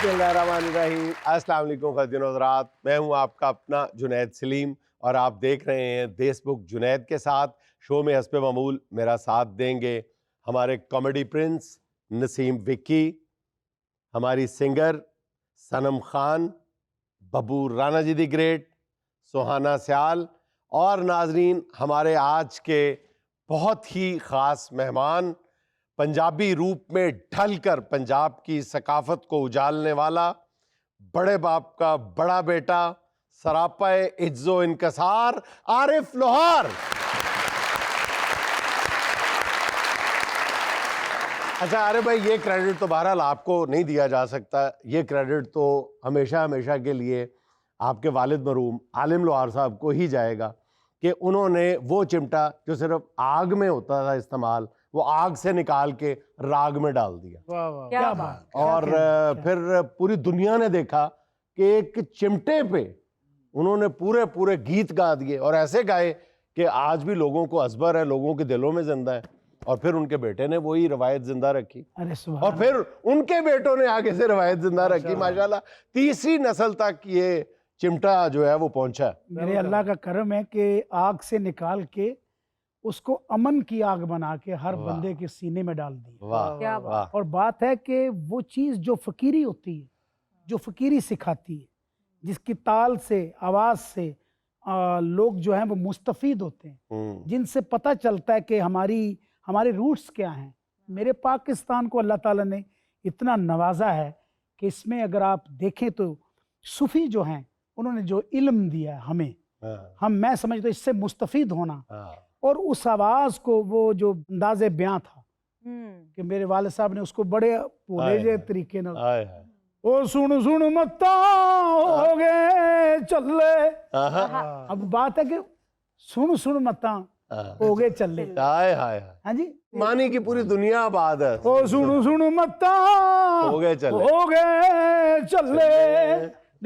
बिस्मिल्लाहिर्रहमानिर्रहीम। अस्सलाम वालेकुम ख़वातीन और हज़रात, मैं हूं आपका अपना जुनैद सलीम और आप देख रहे हैं देशबुक जुनैद के साथ। शो में हस्ब मामूल मेरा साथ देंगे हमारे कॉमेडी प्रिंस नसीम विक्की, हमारी singer Sanam Khan, Babbu Rana ji the great, Suhana Sial और नाजरीन हमारे आज के बहुत ही ख़ास मेहमान, पंजाबी रूप में ढलकर पंजाब की सकाफत को उजालने वाला, बड़े बाप का बड़ा बेटा, सरापा इज्जो इनकसार, आरिफ लोहार। अच्छा आरिफ भाई, ये क्रेडिट तो बहरहाल आपको नहीं दिया जा सकता, ये क्रेडिट तो हमेशा हमेशा के लिए आपके वालिद मरहूम आलिम लोहार साहब को ही जाएगा कि उन्होंने वो चिमटा जो सिर्फ आग में होता था इस्तेमाल, वो आग से निकाल के राग में डाल दिया। वाह वाह, क्या बात। और फिर पूरी दुनिया ने देखा कि एक चिमटे पे उन्होंने पूरे पूरे गीत गा दिए और ऐसे गाए कि आज भी लोगों को असबर है, लोगों के दिलों में जिंदा है। और फिर उनके बेटे ने वही रवायत जिंदा रखी और फिर उनके बेटों ने आगे से रवायत जिंदा रखी। माशाल्लाह तीसरी नस्ल तक ये चिमटा जो है वो पहुंचा। मेरे अल्लाह का करम है कि आग से निकाल के उसको अमन की आग बना के हर बंदे के सीने में डाल दी। क्या बात। और बात है कि वो चीज़ जो फकीरी होती है, जो फकीरी सिखाती है, जिसकी ताल से, आवाज़ से लोग जो हैं वो मुस्तफ़ीद होते हैं, जिनसे पता चलता है कि हमारे रूट्स क्या हैं। मेरे पाकिस्तान को अल्लाह ताला ने इतना नवाजा है कि इसमें अगर आप देखें तो सूफ़ी जो हैं उन्होंने जो इल्म दिया है हमें, मैं समझता हूँ इससे मुस्तफ़ीद होना और उस आवाज़ को, वो जो अंदाज़े बयां था कि मेरे वाले साहब ने उसको बड़े भोले तरीके न, ओ सुन सुन मत्ता हो गए चले। अब बात है कि सुन सुन मत्ता हो गए चले। हाँ जी, मानी की पूरी दुनिया आबाद है। ओ सुन सुन मत्ता हो गए चले,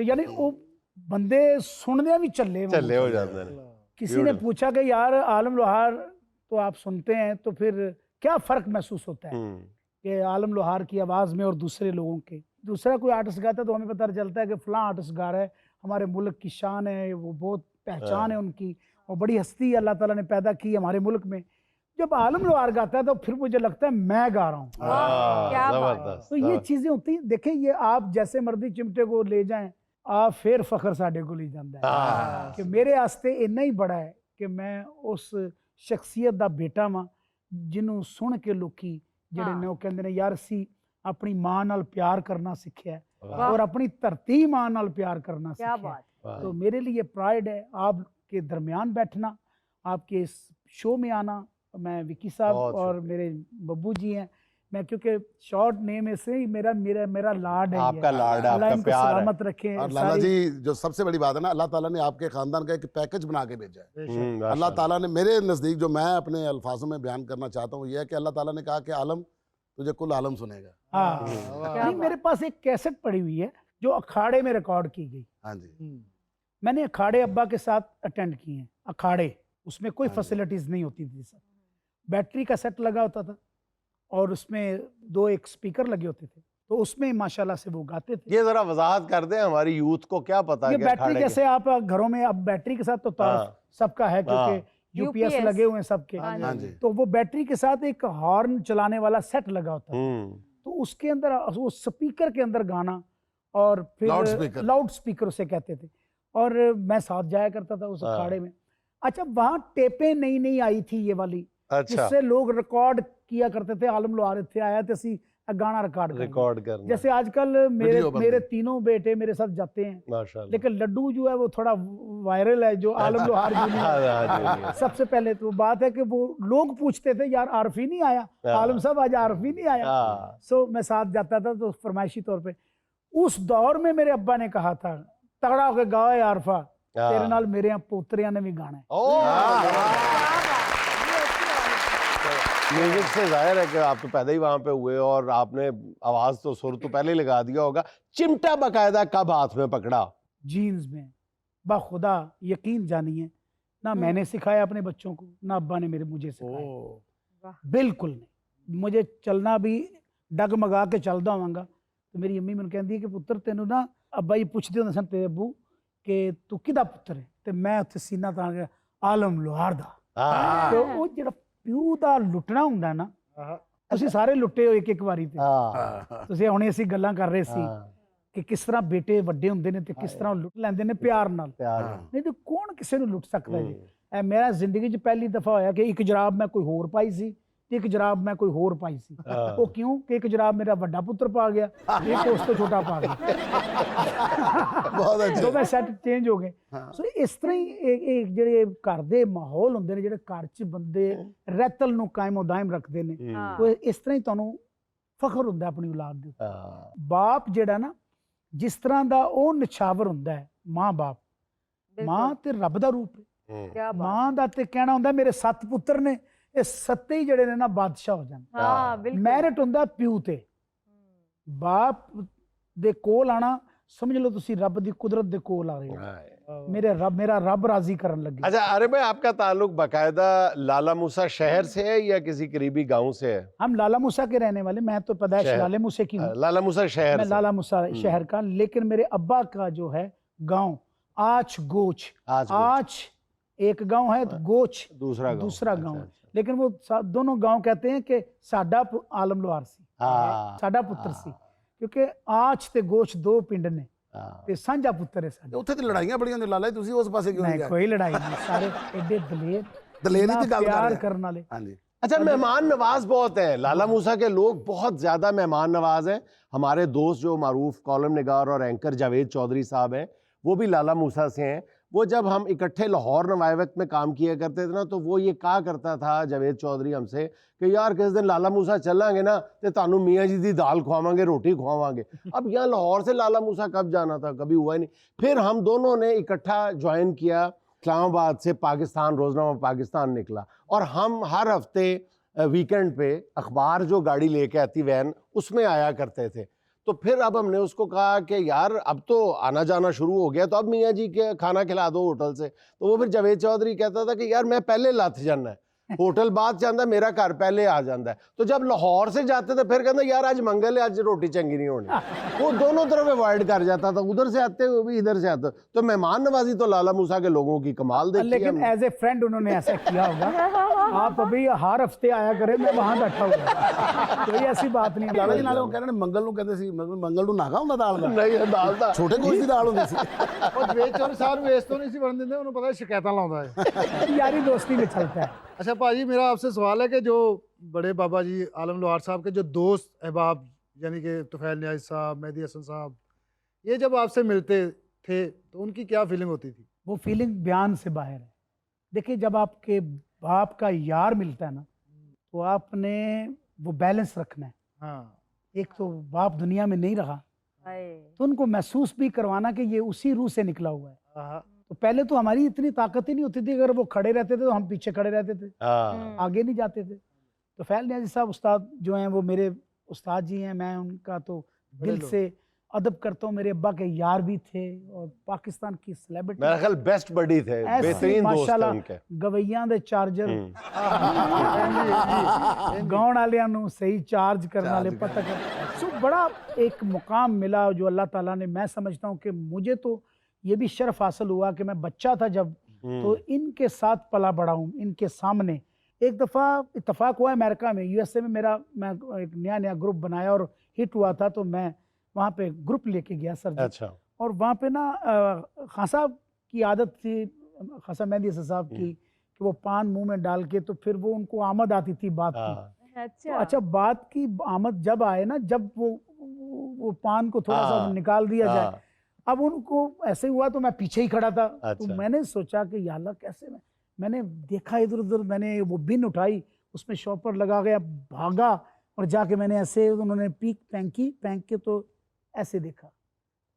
यानी वो बंदे सुनने भी चले हो जाते हैं। किसी ने पूछा कि यार आलम लोहार तो आप सुनते हैं तो फिर क्या फ़र्क महसूस होता है कि आलम लोहार की आवाज़ में और दूसरे लोगों के, दूसरा कोई आर्टिस्ट गाता है तो हमें पता चलता है कि फ़लाँ आर्टिस्ट गा रहा है, हमारे मुल्क की शान है, वो बहुत पहचान है उनकी और बड़ी हस्ती अल्लाह ताला ने पैदा की हमारे मुल्क में। जब आलम लोहार गाता है तो फिर मुझे लगता है मैं गा रहा हूँ। तो ये चीज़ें होती हैं। देखिए, ये आप जैसे मर्दी चिमटे को ले जाएं, आप फिर फखर साडे को ले जाता है कि मेरे आस्ते इन्ना ही बड़ा है कि मैं उस शख्सियत दा बेटा वां जिन्हों सुन के लोकी जिहड़े ने कहंदे ने यार असीं अपनी मां नाल प्यार करना सीखिया और अपनी धरती मां नाल प्यार करना सीखिया। तो मेरे लिए प्राइड है आपके दरमियान बैठना, आपके इस शो में आना। मैं विक्की साहब और मेरे बब्बू जी हैं, मैं क्योंकि शॉर्ट नेम से ही मेरा लाड है, आपका लाड है, आपका प्यार सलामत रखे। और लाला जी, जो सबसे बड़ी बात है ना, अल्लाह ताला ने आपके खानदान का एक पैकेज बना के भेजा है। अल्लाह ताला ने मेरे नज़दीक, जो मैं अपने अल्फाजों में बयान करना चाहता हूँ, यह है कि अल्लाह ताला ने कहा कि आलम तुझे कुल आलम सुनेगा। नहीं, मेरे पास एक कैसेट पड़ी हुई है जो अखाड़े में रिकॉर्ड की गई। हाँ जी, मैंने अखाड़े अब्बा के साथ अटेंड किए हैं। अखाड़े उसमें कोई फैसिलिटीज नहीं होती थी, सर बैटरी का सेट लगा होता था और उसमें 2 एक स्पीकर लगे होते थे, तो उसमें माशाल्लाह से वो गाते थे। ये जरा वजाहत कर दें, हमारी यूथ को क्या पता ये बैटरी जैसे आप घरों में, अब बैटरी के साथ तो सबका है क्योंकि यूपीएस लगे हुए हैं सबके, तो वो बैटरी के साथ एक हॉर्न चलाने वाला सेट लगा होता था, तो उसके अंदर वो स्पीकर के अंदर गाना और फिर लाउड स्पीकर उसे कहते थे, और मैं साथ जाया करता था उस अखाड़े में। अच्छा, वहाँ टेपें नई आई थी ये वाली, जिससे लोग रिकॉर्ड किया करते थे। आलम लोहार थे आया तो असी गाना रिकॉर्ड करना। जैसे आजकल मेरे तीनों बेटे मेरे साथ जाते हैं, लेकिन लड्डू जो है वो थोड़ा वायरल है, जो आलम लोहार जी सबसे पहले तो बात है कि वो लोग पूछते थे यार आरफी नहीं आया, आलम साहब आज आरफी नहीं आया। सो मैं साथ जाता था तो फरमाइशी तौर पे। उस दौर में मेरे अब्बा ने कहा था तगड़ा होकर गाओ आरफा, तेरे नाल मेरे पोतरिया ने भी गाना है। म्यूजिक से जाहिर है कि आप तो पैदा ही वहां पे हुए और आपने आवाज तो सुर तो पहले ही लगा दिया होगा। चिमटा बकायदा कब हाथ में पकड़ा? जीन्स में। बाखुदा यकीन जानिए, ना मैंने सिखाया अपने बच्चों को, ना अब्बा ने मुझे सिखाया, बिल्कुल नहीं। मुझे चलना भी डगमगा के चलता होगा, तो मेरी अम्मी मैनूं कहंदी है कि पुत्तर तेनू ना अब्बा जी पुछदे हुंदे सन तेरे अब्बू कि तू किहदा पुत्तर है, ते मैं उत्थे सीना ताण के आलम लोहार दा। हाँ। तो ਉਹ ਜਿਹੜਾ ਪਿਓ ਦਾ ਲੁੱਟਣਾ ਹੁੰਦਾ ਨਾ, ਤੁਸੀਂ ਸਾਰੇ ਲੁੱਟੇ ਹੋ ਇੱਕ ਇੱਕ ਵਾਰੀ ਤੇ। ਤੁਸੀਂ ਹੁਣੇ ਅਸੀਂ ਗੱਲਾਂ ਕਰ ਰਹੇ ਸੀ ਕਿ ਕਿਸ ਤਰ੍ਹਾਂ ਬੇਟੇ ਵੱਡੇ ਹੁੰਦੇ ਨੇ ਤੇ ਕਿਸ ਤਰ੍ਹਾਂ ਲੁੱਟ ਲੈਂਦੇ ਨੇ ਪਿਆਰ ਨਾਲ। ਨਹੀਂ ਤੇ ਕੌਣ ਕਿਸੇ ਨੂੰ ਲੁੱਟ ਸਕਦਾ ਜੀ। ਇਹ ਮੇਰਾ ਜ਼ਿੰਦਗੀ 'ਚ ਪਹਿਲੀ ਦਫਾ ਹੋਇਆ ਕਿ ਇੱਕ ਜਰਾਬ ਮੈਂ ਕੋਈ ਹੋਰ ਪਾਈ ਸੀ ਤੇ ਇੱਕ ਜਰਾਬ ਮੈਂ ਕੋਈ ਹੋਰ ਪਾਈ ਸੀ। ਉਹ ਕਿਉਂ ਕਿ ਇੱਕ ਜਰਾਬ ਮੇਰਾ ਵੱਡਾ ਪੁੱਤਰ ਪਾ ਗਿਆ, ਇੱਕ ਉਸ ਤੋਂ ਛੋਟਾ ਪਾ ਗਿਆ। बहुत अच्छे। ਦੋਵੇਂ ਸੈੱਟ ਚੇਂਜ ਹੋ ਗਏ। ਸੋ ਇਸ ਤਰ੍ਹਾਂ ਹੀ ਇਹ ਜਿਹੜੇ ਘਰ ਦੇ ਮਾਹੌਲ ਹੁੰਦੇ ਨੇ, ਜਿਹੜੇ ਘਰ 'ਚ ਬੰਦੇ ਰਹਿਤਲ ਨੂੰ ਕਾਇਮੋ ਦਾਇਮ ਰੱਖਦੇ ਨੇ, ਉਹ ਇਸ ਤਰ੍ਹਾਂ ਹੀ ਤੁਹਾਨੂੰ ਫਖਰ ਹੁੰਦਾ ਆਪਣੀ ਔਲਾਦ ਦੇ ਉੱਤੇ। ਬਾਪ ਜਿਹੜਾ ਨਾ ਜਿਸ ਤਰ੍ਹਾਂ ਦਾ ਉਹ ਨਿਛਾਵਰ ਹੁੰਦਾ ਹੈ, ਮਾਂ ਬਾਪ, ਮਾਂ ਤੇ ਰੱਬ ਦਾ ਰੂਪ ਹੈ। ਮਾਂ ਦਾ ਤੇ ਕਹਿਣਾ ਹੁੰਦਾ ਮੇਰੇ 7 ਪੁੱਤਰ ਨੇ, ਇਹ 7 ਹੀ ਜਿਹੜੇ ਨੇ ਨਾ ਬਾਦਸ਼ਾਹ ਹੋ ਜਾਣ। ਮੈਰਿਟ ਹੁੰਦਾ ਪਿਓ ਤੇ। ਬਾਪ ਦੇ ਕੋਲ ਆਣਾ समझ लो तुसी रब दी कुदरत दे कोल आ रहे हो। मेरा रब राजी करन लगे। अच्छा अरे भाई, आपका ताल्लुक बाकायदा लाला मूसा शहर से है या किसी करीबी गांव से है? हम लाला मूसा के रहने वाले, मैं तो पैदाइश लाले मूसे की हूँ। लाला मूसा शहर मैं लाला मूसा शहर का, लेकिन मेरे अब्बा का जो है गांव आच गोच। आच एक गांव है, गोच दूसरा गांव। लेकिन वो दोनों गांव कहते हैं कि साडा आलम लोहार सी, साडा पुत्र सी, क्योंकि आच ते गोच 2 पिंड ने ते सांझा पुत्र है साडा। ਉੱਥੇ ਤੇ ਲੜਾਈਆਂ ਬੜੀਆਂ ਨੇ ਲਾਲਾ ਜੀ, ਤੁਸੀਂ ਉਸ ਪਾਸੇ ਕਿਉਂ ਨਹੀਂ गए? कोई लड़ाई नहीं, सारे एडे दलेर ਦਲੇਰੀ ਦੀ ਗੱਲ ਕਰ प्यार ਰਹੇ करने वाले। हाँ जी। अच्छा, मेहमान नवाज बहुत है लाला मूसा के लोग, बहुत ज्यादा मेहमान नवाज हैं। हमारे दोस्त जो मारूफ कॉलम निगार और एंकर जावेद चौधरी साहब हैं, वो भी लाला मूसा से हैं। वो जब हम इकट्ठे लाहौर नवाए वक्त में काम किया करते थे ना, तो वो ये कहा करता था जावेद चौधरी हमसे कि यार किस दिन लाला मूसा चलांगे ना तो तानू मियाँ जी दी दाल खुआवांगे, रोटी खुआवांगे। अब यहाँ लाहौर से लाला मूसा कब जाना था, कभी हुआ ही नहीं। फिर हम दोनों ने इकट्ठा ज्वाइन किया, इस्लामाबाद से पाकिस्तान, रोजनामा पाकिस्तान निकला, और हम हर हफ्ते वीकेंड पे अखबार जो गाड़ी लेके आती वैन, उसमें आया करते थे। तो फिर अब हमने उसको कहा कि यार अब तो आना जाना शुरू हो गया, तो अब मियाँ जी के खाना खिला दो होटल से। तो वो फिर जावेद चौधरी कहता था कि यार मैं पहले लथ जाना है, होटल बाद जाता, मेरा घर पहले आ जाता है। तो जब लाहौर से जाते थे फिर कहता यार आज मंगल है, आज रोटी चंगी नहीं होनी। वो दोनों तरफ अवॉइड कर जाता था, उधर से आते हुए भी इधर से आते। तो मेहमान नवाजी तो लाला मूसा के लोगों की कमाल देखी। लेकिन एज ए फ्रेंड उन्होंने ऐसा किया होगा। आप अभी हर हफ्ते आया करें, मैं वहां बैठा हुआ, कोई ऐसी बात नहीं। ਲਾਲਾ ਜੀ ਨਾਲੇ ਉਹ ਕਹਿੰਦੇ ਨੇ ਮੰਗਲ ਨੂੰ ਕਹਿੰਦੇ ਸੀ, ਮੰਗਲ ਨੂੰ ਨਾਗਾ ਹੁੰਦਾ ਦਾਲ ਦਾ। नहीं दाल था, ਛੋਟੇ ਗੋਸ਼ਤ ਦੀ ਦਾਲ ਹੁੰਦੀ ਸੀ। ਉਹ ਜਵੇਦ ਚੌਧਰੀ ਸਾਹਿਬ ਨੂੰ ਇਸ ਤੋਂ ਨਹੀਂ ਸੀ ਬਣਨ ਦਿੰਦੇ, ਉਹਨੂੰ ਪਤਾ ਸ਼ਿਕਾਇਤਾਂ ਲਾਉਂਦਾ ਹੈ। यारी दोस्ती में चलता है। अच्छा भाजी, मेरा आपसे सवाल है कि जो बड़े बाबा जी आलम लोहार साहब के जो दोस्त अहबाब, यानी कि तुफैल नियाज़ साहब, मेहदी हसन साहब, ये जब आपसे मिलते थे तो उनकी क्या फीलिंग होती थी? वो फीलिंग बयान से बाहर है। देखिए, जब आपके बाप का यार मिलता है ना, तो आपने वो बैलेंस रखना है। हाँ, एक तो बाप दुनिया में नहीं रहा, तो उनको महसूस भी करवाना कि ये उसी रूह से निकला हुआ है। हाँ, तो पहले तो हमारी इतनी ताकत ही नहीं होती थी, अगर वो खड़े रहते थे तो हम पीछे खड़े रहते थे, आगे नहीं जाते थे। तो फैल नियाज़ी साहब उस्ताद जो हैं, वो मेरे उस्ताद जी हैं, मैं उनका तो दिल से अदब करता हूँ। मेरे अब्बा के यार भी थे और पाकिस्तान की सेलिब्रिटी, मेरा ख्याल बेस्ट बडी थे, बेहतरीन दोस्त थे उनके। गवैया दे चार्जर गाउन वालियां नूं सही चार्ज करने वाले पता कर। सो बड़ा एक मुकाम मिला जो अल्लाह ताला ने, मैं समझता हूँ कि मुझे तो ये भी शर्फ हासिल हुआ कि मैं बच्चा था जब, तो इनके साथ पला बड़ा हूँ, इनके सामने। एक दफ़ा इत्तेफाक हुआ अमेरिका में, यूएसए में, मैं एक नया ग्रुप बनाया और हिट हुआ था, तो मैं वहाँ पे ग्रुप लेके गया सर जी। अच्छा। और वहाँ पे ना खान साहब की आदत थी, खान साहब मेहदी हसन साहब की, कि वो पान मुंह में डाल के, तो फिर वो उनको आमद आती थी बात की। अच्छा, बात की आमद जब आए ना, जब वो पान को थोड़ा सा निकाल दिया जाए, अब उनको ऐसे हुआ तो मैं पीछे ही खड़ा था। तो मैंने सोचा कि या अल्लाह कैसे, मैंने देखा इधर उधर, मैंने वो बिन उठाई, उसमें शॉपर लगा गया, भागा और जाके मैंने ऐसे, उन्होंने पीक फेंक के तो ऐसे देखा,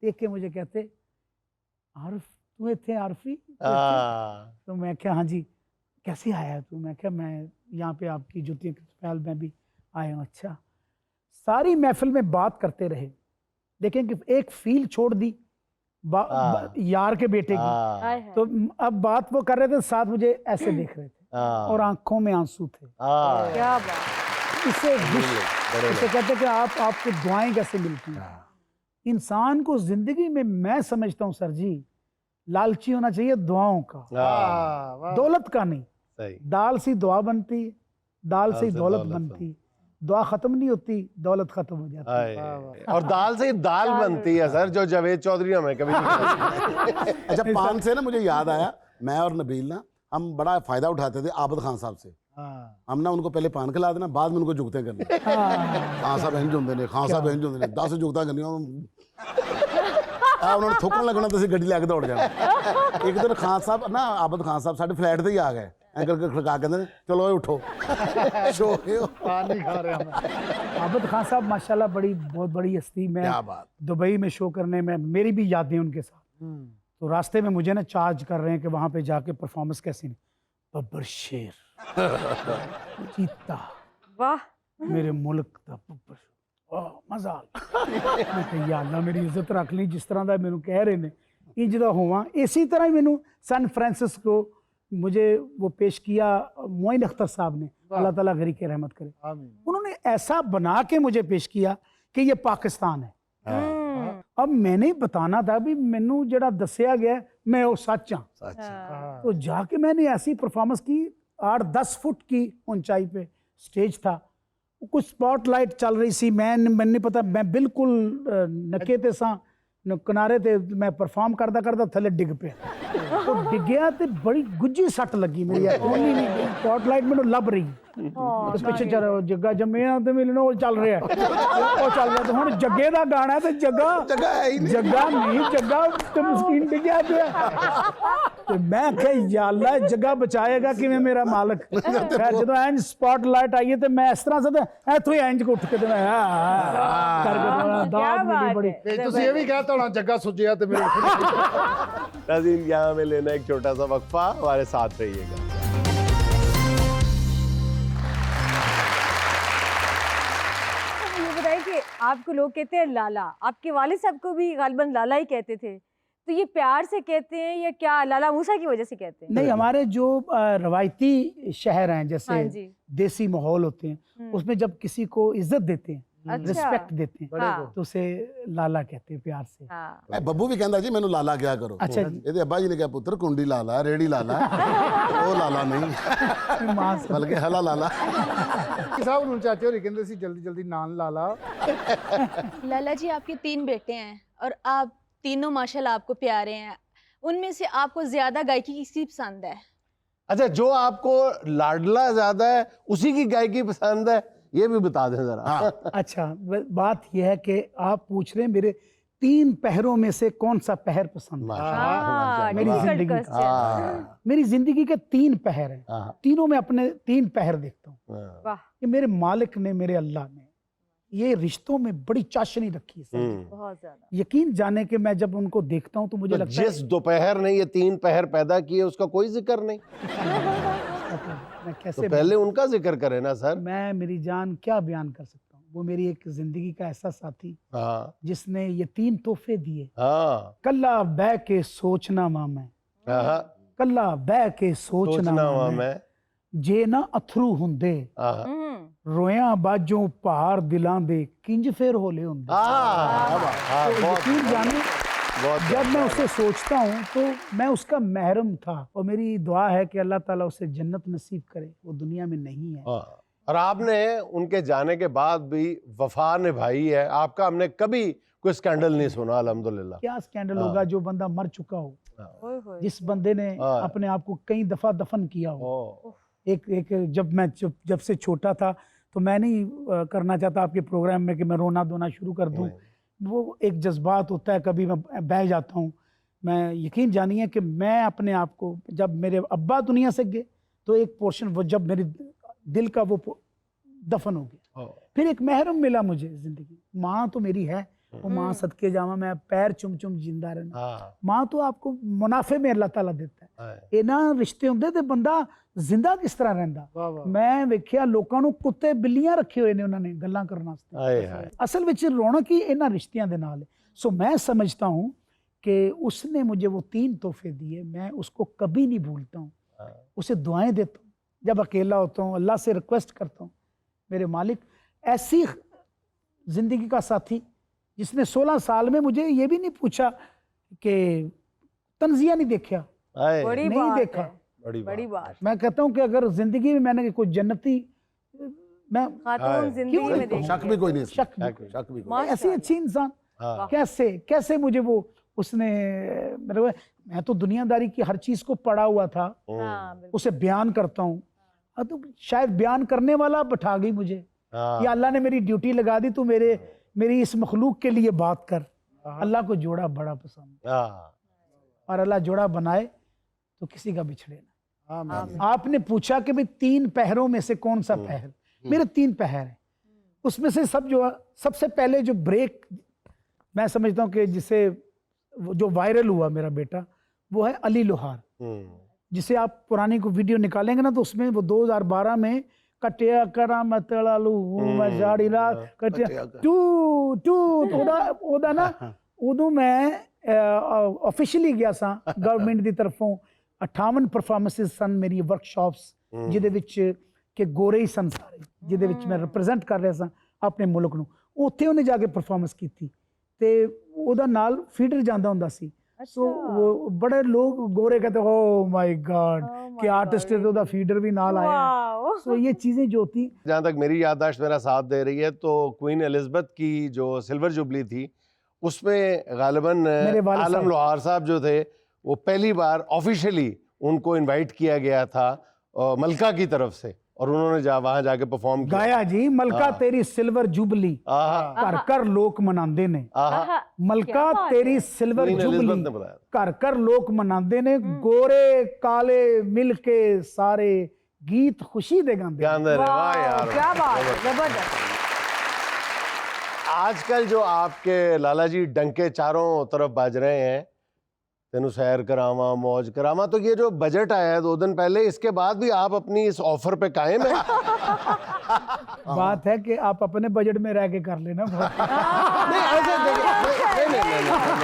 देख के मुझे कहते आरिफ तुम्हें थे आरफी? तो मैं क्या, हाँ जी, कैसे आया तू? मैं क्या, मैं यहाँ पे आपकी जुतियों के ख्याल में भी आया हूँ। अच्छा, सारी महफिल में बात करते रहे, देखें कि एक फील छोड़ दी यार के बेटे की। तो अब बात वो कर रहे थे, साथ मुझे ऐसे देख रहे थे और आंखों में आंसू थे। क्या बात। इसे कहते हैं कि आपको दुआएं कैसे मिलती हैं। इंसान को जिंदगी में मैं समझता हूँ सर जी, लालची होना चाहिए दुआओं का, दौलत का नहीं। सही। दाल से दुआ बनती, दाल से दौलत बनती, दुआ खत्म नहीं होती, दौलत खत्म हो जाती है। और दाल से ही दाल बनती है सर, जो जावेद चौधरी हमें कभी नहीं। अच्छा, पान से ना मुझे याद आया, मैं और नबील ना हम बड़ा फायदा उठाते थे आबद खान साहब से। हम ना उनको पहले पान खिला देना, बाद में उनको जुगते करना। खान साहब इंज होंदे ने, खान साहब इंज होंदे ने, 10 जुगता करनियां उन्होंने थुकन लगना तो गड्डी लैके दौड़ जाना। एक दिन खान साहब ना, आबद खान साहब साडे फ्लैट ते ही आ गए, एंकल के खड़का कहते चलो उठो, पानी खा रहे हैं। आबद खान साहब माशाल्लाह बहुत बड़ी हस्ती। मैं दुबई में शो करने में, मेरी भी यादें उनके साथ। तो रास्ते में मुझे ना चार्ज कर रहे हैं कि वहां पे जाके परफॉर्मेंस कैसी नहीं। बब्बर शेर चीता, वाह, मेरे मुल्क का बब्बर, मजा मैं कहा या अल्लाह मेरी इज्जत रख ली, जिस तरह का मैनू कह रहे ने इंज दा होवां। इसी तरह ही मैनू सैन फ्रांसिस्को मुझे वो पेश किया मोइन अख्तर साहब ने, अल्लाह ताला गरी के रहमत करे। उन्होंने ऐसा बना के मुझे पेश किया कि ये पाकिस्तान है। अब मैंने बताना था भी मैनू जड़ा दसिया गया मैं वो सच हाँ। तो जाके मैंने ऐसी परफॉर्मेंस की, 8-10 फुट की ऊंचाई पे स्टेज था, कुछ स्पॉटलाइट चल रही सी, मैंने पता, मैं बिल्कुल नके ते सा किनारे ते मैं परफॉर्म करदा थले डिग पे तो डिगया ते बड़ी गुज्जी सट लगी मेरी। स्पॉटलाइट मैनू लब रही तो पिछे जग्गा जम्मिया ते मिलने वो चल रहा है, वो चल रहा। तो हुण जग्गे दा गाना है, जग्गा नहीं, जग्गा ते मस्कीन डिगया पे। तो मैं कहा या अल्लाह जगह बचाएगा कि मेरा मालिक। खैर जो इंज स्पॉटलाइट आई है तो मैं इस तरह से इथों ही इंज उठ के मैं दाद मेरी बड़ी। तुसी ये भी कहता होना जग्गा सुजिया ते मेरे। नाज़रीन, यहाँ में लेना एक छोटा सा वक्फा, हमारे साथ रहिएगा। कि आपको लोग कहते हैं लाला, आपके वालिद साहब को भी गालिबन लाला ही कहते थे, तो ये प्यार से कहते हैं या क्या लाला मूसा की वजह से कहते हैं? नहीं, हमारे जो रवायती शहर हैं, जैसे देसी माहौल होते हैं, उसमें जब किसी को इज्जत देते हैं, रिस्पेक्ट देते हैं, तो उसे लाला कहते हैं प्यार से। बब्बू भी कहता जी मैनू लाला क्या करो। अच्छा, ये अब्बा जी ने कहा पुत्र कुंडी लाला, रेड़ी लाला, वो लाला नहीं बल्कि हला लाला। साहब ਨੂੰ ਚਾਚੇ ਹੋਰੀ ਕਹਿੰਦੇ ਸੀ जल्दी जल्दी नान लाला। लाला जी, आपके 3 बेटे हैं और आप तीनों माशाल्लाह आपको प्यारे हैं, उनमें से आपको ज्यादा गायकी किसकी पसंद है? अच्छा, जो आपको लाडला ज्यादा है उसी की गायकी पसंद है, ये भी बता दें जरा। अच्छा, बात यह है कि आप पूछ रहे हैं मेरे 3 पहरों में से कौन सा पहर पसंद है। मेरी जिंदगी के 3 पहर हैं, तीनों में अपने 3 पहर देखता हूँ। ये मेरे मालिक ने, मेरे अल्लाह ने ये रिश्तों में बड़ी चाशनी रखी है, बहुत ज्यादा। यकीन जाने के मैं जब उनको देखता हूँ तो मुझे लगता है जिस दोपहर ने ये 3 पहर पैदा किए उसका कोई जिक्र नहीं। मैं कैसे तो पहले उनका जिक्र करें ना सर। मैं मेरी जान क्या बयान कर सकता हूँ। वो मेरी एक जिंदगी का ऐसा साथी जिसने ये 3 तोहफे दिए। कल्ला बह के सोचना मां मैं, कल्ला बह के सोचना मां मैं, जे ना अथरू हुंदे रोया बाजों भार दिलां दे किंज फेर होले हुंदे। यकीन जाने जब मैं उसे सोचता हूँ तो मैं उसका महरम था, और मेरी दुआ है कि अल्लाह ताला उसे जन्नत नसीब करे, वो दुनिया में नहीं है। और आपने उनके जाने के बाद भी वफा निभाई है, आपका हमने कभी कोई स्कैंडल नहीं सुना अल्हम्दुलिल्लाह। क्या स्कैंडल होगा जो बंदा मर चुका हो, जिस बंदे ने अपने आप को कई दफा दफन किया हो। एक जब से छोटा था तो मैं नहीं करना चाहता आपके प्रोग्राम में कि मैं रोना धोना शुरू कर दूं। वो एक जज्बात होता है, कभी मैं बह जाता हूँ। मैं यकीन जानिए कि मैं अपने आप को, जब मेरे अब्बा दुनिया से गए तो एक पोर्शन वो, जब मेरे दिल का वो दफन हो गया, फिर एक महरम मिला मुझे जिंदगी। माँ तो मेरी है, वो माँ सदके जावा, मैं पैर चुम चुम जिंदा रहना। माँ तो आपको मुनाफे में अल्लाह ताला देता है। इन्हां रिश्ते होंदे ते बंदा जिंदा किस तरह रहंदा। मैं वेखिया लोकां नूं कुत्ते बिल्लियां रखे हुए ने उन्होंने गल्लां करन वास्ते। असल विच रौनक ही इन्हां रिश्तियां दे नाल है। सो मैं समझता हूँ कि उसने मुझे वो 3 तोहफे दिए, मैं उसको कभी नहीं भूलता हूँ। उसे दुआएं देता हूँ, जब अकेला होता हूँ अल्लाह से रिक्वेस्ट करता हूँ, मेरे मालिक, ऐसी जिंदगी का साथी जिसने 16 साल में मुझे ये भी नहीं पूछा कि तंजिया नहीं देखा, आए, बड़ी नहीं बात देखा। है, बड़ी बड़ी बात। बात। मैं कहता हूँ कि अगर जिंदगी में मैंने कोई जन्नती, मैं खातून हाय। जिंदगी क्यों में नहीं देखी शक है। भी कोई नहीं इसमें, शक भी- शक भी कोई माशाल्लाह। ऐसी अच्छी इंसान हाँ, कैसे मुझे वो उसने मेरे मैं तो दुनियादारी की हर चीज को पढ़ा हुआ था, हाँ, बिल्कुल। उसे बयान करता हूँ। अब तो शायद बयान करने वाला बैठा गई मुझे, हाँ, या अल्लाह ने मेरी ड्यूटी लगा दी, तू मेरी इस मखलूक के लिए बात कर। अल्लाह को जोड़ा बड़ा पसंद है, हाँ, और अल्लाह जोड़ा बनाए तो किसी का बिछड़े ना। आमीन। आपने पूछा कि भाई 3 पहरों में से कौन सा पहर, मेरे 3 पहर हैं, उसमें से सबसे पहले जो ब्रेक मैं समझता हूँ कि जिसे जो वायरल हुआ मेरा बेटा, वो है अली लोहार, जिसे आप पुरानी को वीडियो निकालेंगे ना तो उसमें वो 2012 में कटिया करा मतलालू मजाड़ी ला कटिया टू ओदा ना उदों मैं ऑफिशियली गया सा गवर्नमेंट ਦੀ ਤਰਫੋਂ 58 ਪਰਫਾਰਮੈਂਸਿਸ ਸਨ ਮੇਰੀ ਵਰਕਸ਼ਾਪਸ, ਜਿਹਦੇ ਵਿੱਚ ਕਿ ਗੋਰੇ ਹੀ ਸਨ ਸਾਰੇ, ਜਿਹਦੇ ਵਿੱਚ ਮੈਂ ਰਿਪਰੈਜ਼ੈਂਟ ਕਰ ਰਿਹਾ ਸਾਂ ਆਪਣੇ ਮੁਲਕ ਨੂੰ। ਉੱਥੇ ਉਹਨੇ ਜਾ ਕੇ ਪਰਫਾਰਮੈਂਸ ਕੀਤੀ ਤੇ ਉਹਦਾ ਨਾਲ ਫੀਡਰ ਜਾਂਦਾ ਹੁੰਦਾ ਸੀ। ਸੋ ਉਹ ਬੜੇ ਲੋग गोरे कहते हो माय गॉड कि आर्टिस्ट है तो ਉਹਦਾ फीडर भी नाल आया है। वाओ। सो ये चीजें जो होती, जहाँ तक मेरी याददाश्त मेरा साथ दे रही है तो क्वीन एलिजाबेथ की जो सिल्वर जुबली थी उसमें गालिबन मेरे वालिद आलम साहब। लोहार साहब जो थे वो पहली बार ऑफिशियली उनको इनवाइट किया गया था मलका की तरफ से, और उन्होंने वहां जाके परफॉर्म किया। गाया जी मलका तेरी सिल्वर जुबली आहा, घर घर लोक मनांदे ने, आहा, आहा, मलका क्या बात तेरी है। सिल्वर क्वीन एलिजाबेथ जुबली ने बताया। घर घर लोक मनांदे ने, गोरे काले मिल के सारे गीत खुशी दे गांदे क्या ने। अंदर है, वाह वाओ, यार, क्या बात है, जबरदस्त। आजकल जो आपके लाला जी डंके चारों तरफ बाज रहे हैं, तेनू सैर करावा मौज करावा, तो ये जो बजट आया है 2 दिन पहले, इसके बाद भी आप अपनी इस ऑफर पे कायम है? बात है कि आप अपने बजट में रह के कर लेना। नहीं ऐसे नहीं,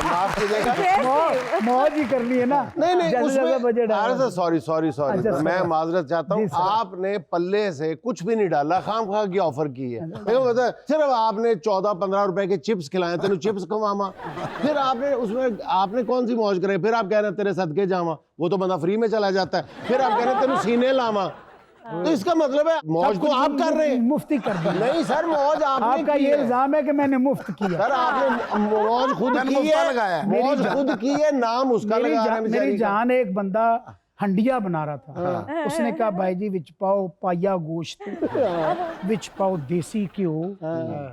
माफ कीजिएगा, मौज ही करनी है ना। नहीं जैसे जैसे बजट है। सॉरी अच्छा, मैं sorry। माजरत चाहता हूँ, जी, सर। आपने पल्ले से कुछ भी नहीं डाला, खामखा की ऑफर की है। देखो पता है, सिर्फ आपने 14-15 रुपए के चिप्स खिलाए, तेनू चिप्स कमामा, फिर आपने उसमें आपने कौन सी मौज करे, फिर आप कह रहे हैं तेरे सदके जावा, वो तो बंदा फ्री में चला जाता है, फिर आप कह रहे हैं तेनू सीने लावा, तो इसका मतलब है मौज तो आप कर रहे हैं। मुफ्ती कर दी। नहीं सर, मौज आपने आपका की ये है। इल्जाम है कि मैंने मुफ्त किया। सर आपने मौज खुद मैंने की मुफ्ता है, लगाया है। मौज खुद की है, नाम उसका लगा रहे हैं मेरी बेचारी का। जान एक बंदा हंडिया बना रहा था, उसने कहा भाई जी विच पाओ पाइया गोश्त, विच पाओ देसी घ्यो,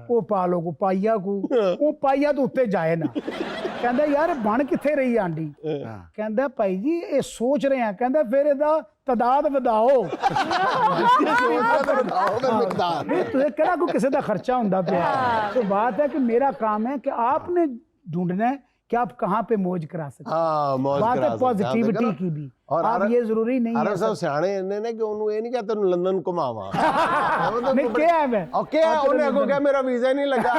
वो पा लो को पाइया को, वो पाइया तो उत्ते जाए ना। कहंदा यार बन किथे रही आंडी, कहंदा भाई जी ये सोच रहे हैं, कहंदा फिर ਇਹਦਾ तादाद ਵਧਾਓ। तुझे कहना कोई किसी का खर्चा होंदा पिया। तो बात है कि मेरा काम है कि आपने ढूंढना है कि आप कहाँ पे मौज करा सकते। हाँ, मौज बात करा है सकते हैं। पॉजिटिविटी देखो की भी, और आप ये जरूरी नहीं अरब है साहब सियाने इन्ने ने कि ਉਹਨੂੰ ਇਹ ਨਹੀਂ ਕਿ ਤੈਨੂੰ ਲੰਡਨ ਘੁਮਾਵਾਂ। नहीं क्या है मैं ओके ਉਹਨੇ ਅੱਗੋਂ ਕਿਹਾ ਮੇਰਾ ਵੀਜ਼ਾ ਹੀ ਨਹੀਂ ਲੱਗਾ।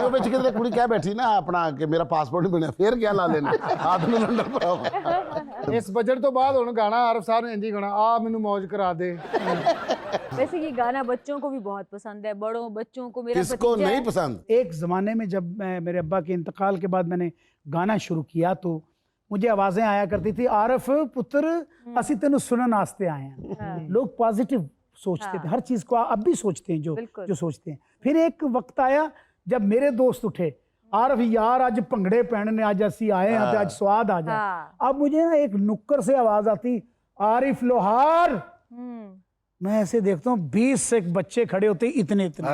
ਉਹ ਵਿੱਚ ਕਿਤੇ ਕੁੜੀ ਕਹਿ ਬੈਠੀ ਨਾ ਆਪਣਾ ਕਿ ਮੇਰਾ ਪਾਸਪੋਰਟ ਨਹੀਂ ਬਣਿਆ, ਫੇਰ ਗਿਆ ਲਾ ਲੈਣੇ ਆਪ ਨੂੰ ਲੰਡਨ ਪਾਓ। ਇਸ ਬਜਟ ਤੋਂ ਬਾਅਦ ਹੁਣ ਗਾਣਾ ਆਰਫ ਸਾਹਿਬ ਨੇ ਇੰਜੀ ਗਾਣਾ ਆ ਮੈਨੂੰ ਮौज करा दे। वैसे ये गाना बच्चों को भी बहुत पसंद है, बड़ों बच्चों को। मेरा किसको भतीजा नहीं है। पसंद? एक ज़माने में जब मैं मेरे अब्बा के इंतकाल के बाद मैंने गाना शुरू किया तो मुझे आवाज़ें आया करती थी, आरफ पुत्र असी तेनू सुनन आस्ते आए हैं। लोग पॉजिटिव सोचते थे, हर चीज़ को अब भी सोचते हैं बिल्कुल। जो सोचते हैं। फिर एक वक्त आया जब मेरे दोस्त उठे, आरफ यार आज भंगड़े पहनने, आज असी आए हैं तो आज स्वाद आ जाए। हाँ। अब मुझे ना एक नुक्कर से आवाज़ आती, आरिफ लोहार। मैं ऐसे देखता हूँ 20 से बच्चे खड़े होते इतने इतने,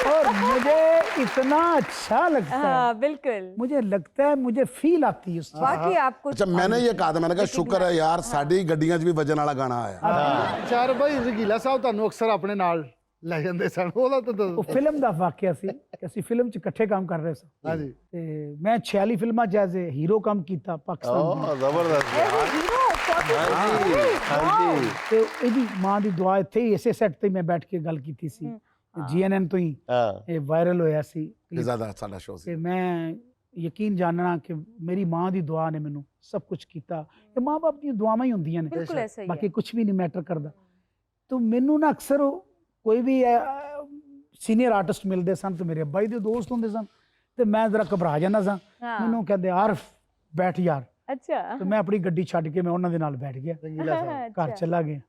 और मुझे इतना अच्छा लगता है। हाँ, बिल्कुल। मुझे लगता है, मुझे फील आती है उस चीज़ बाकी आपको अच्छा मैंने ये कहा था, मैंने कहा शुक्र है यार ਸਾਡੀ ਗੱਡੀਆਂ 'ਚ ਵੀ ਵਜਨ ਵਾਲਾ ਗਾਣਾ ਆਇਆ। ਚਾਰ ਭਾਈ ਰਗੀਲਾ ਸਾਹਿਬ ਤੁਹਾਨੂੰ ਅਕਸਰ ਆਪਣੇ ਨਾਲ ਲੈ ਜਾਂਦੇ ਸਨ, ਉਹਦਾ ਤਾਂ ਉਹ ਫਿਲਮ ਦਾ ਵਾਕਿਆ ਸੀ ਕਿ ਅਸੀਂ ਫਿਲਮ 'ਚ ਇਕੱਠੇ ਕੰਮ ਕਰ ਰਹੇ ਸੀ ਹਾਂਜੀ ਤੇ ਮੈਂ 46 ਫਿਲਮਾਂ 'ਚ ਐਜ਼ ਹੀਰੋ ਕੰਮ ਕੀਤਾ ਪਾਕਿਸਤਾਨ ओह जबरदस्त यार। हाँ जी, हाँ जी। ਤੇ ਇਹਦੀ ਮਾਂ ਦੀ ਦੁਆ ਇੱਥੇ ਹੀ ਇਸੇ ਸੈੱਟ ਤੇ ਮੈਂ ਬੈਠ ਕੇ ਗੱਲ ਕੀਤੀ ਸੀ, GNN ਤੋਂ ਹੀ हाँ, ਇਹ ਵਾਇਰਲ ਹੋਇਆ ਸੀ ਇਹ ਜ਼ਿਆਦਾ ਸਾਡਾ ਸ਼ੋਅ ਸੀ। ਕਿ ਮੈਂ ਯਕੀਨ ਜਾਣਨਾ ਕਿ ਮੇਰੀ ਮਾਂ ਦੀ ਦੁਆ ਨੇ ਮੈਨੂੰ ਸਭ ਕੁਝ ਕੀਤਾ। ਤੇ ਮਾਂ ਬਾਪ ਦੀਆਂ ਦੁਆਵਾਂ ਹੀ ਹੁੰਦੀਆਂ ਨੇ, बिल्कुल ऐसा ही है। ਬਾਕੀ ਕੁਝ ਵੀ ਨਹੀਂ ਮੈਟਰ ਕਰਦਾ। तो मैनू ना अक्सर कोई भी सीनियर आर्टिस्ट मिलते सन तो मेरे अब्बा जी के दोस्त होंगे सन तो मैं जरा घबरा जाना सा हाँ। मैनू कहते आरफ बैठ यार अच्छा तो मैं अपनी गड्डी छड्ड के मैं उन्होंने दे नाल बैठ गया रंगीला साहब घर चला गया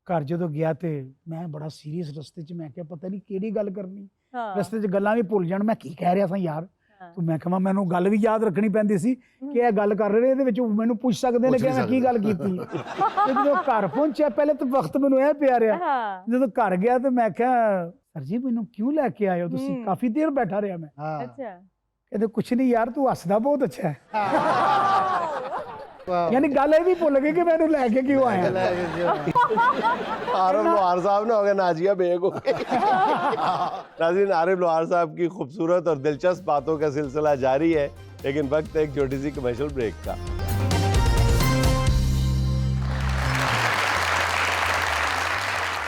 घर जो गया तो मैं बड़ा सीरीयस रस्ते च मैं क्या पता नहीं केड़ी गल करनी हाँ। रस्ते च गल्लां भी भुल जाण मैं की कह रहा था यार हाँ। तो मैं कहा मैनू गल भी याद रखनी पैंदी सी कि ਇਹ ਗੱਲ ਕਰ ਰਹੇ ਇਹਦੇ ਵਿੱਚ ਮੈਨੂੰ ਪੁੱਛ ਸਕਦੇ ਨੇ ਪੁੱਛ ਕਿ ਵੀ ਮੈਂ ਕੀ ਗੱਲ ਕੀਤੀ ਤੇ ਜਦੋਂ ਘਰ ਪਹੁੰਚਿਆ ਪਹਿਲੇ ਤਾਂ ਵਕਤ ਮੈਨੂੰ ਇਹ ਪਿਆ ਰਿਹਾ हाँ। ਜਦੋਂ ਘਰ ਗਿਆ ਤੇ ਮੈਂ ਕਿਹਾ ਸਰ ਜੀ ਮੈਨੂੰ ਕਿਉਂ ਲੈ ਕੇ ਆਏ ਹੋ ਤੁਸੀਂ ਕਾਫੀ ਦੇਰ ਬੈਠਾ ਰਿਹਾ ਮੈਂ हाँ अच्छा ਕਹਿੰਦੇ ਕੁਛ ਨਹੀਂ ਯਾਰ ਤੂੰ ਹੱਸਦਾ ਬਹੁਤ ਅੱਛਾ ਹੈ वाह। ਯਾਨੀ ਗੱਲ ਇਹ ਵੀ ਭੁੱਲ ਗਏ ਕਿ ਮੈਨੂੰ ਲੈ ਕੇ ਕਿਉਂ ਆਇਆ आरिफ लोहार साहब ने हो गए नाजिया बेग हो गए नाज़रीन, आरिफ लोहार साहब की खूबसूरत और दिलचस्प बातों का सिलसिला जारी है, लेकिन वक्त है एक छोटी सी कमर्शियल ब्रेक का।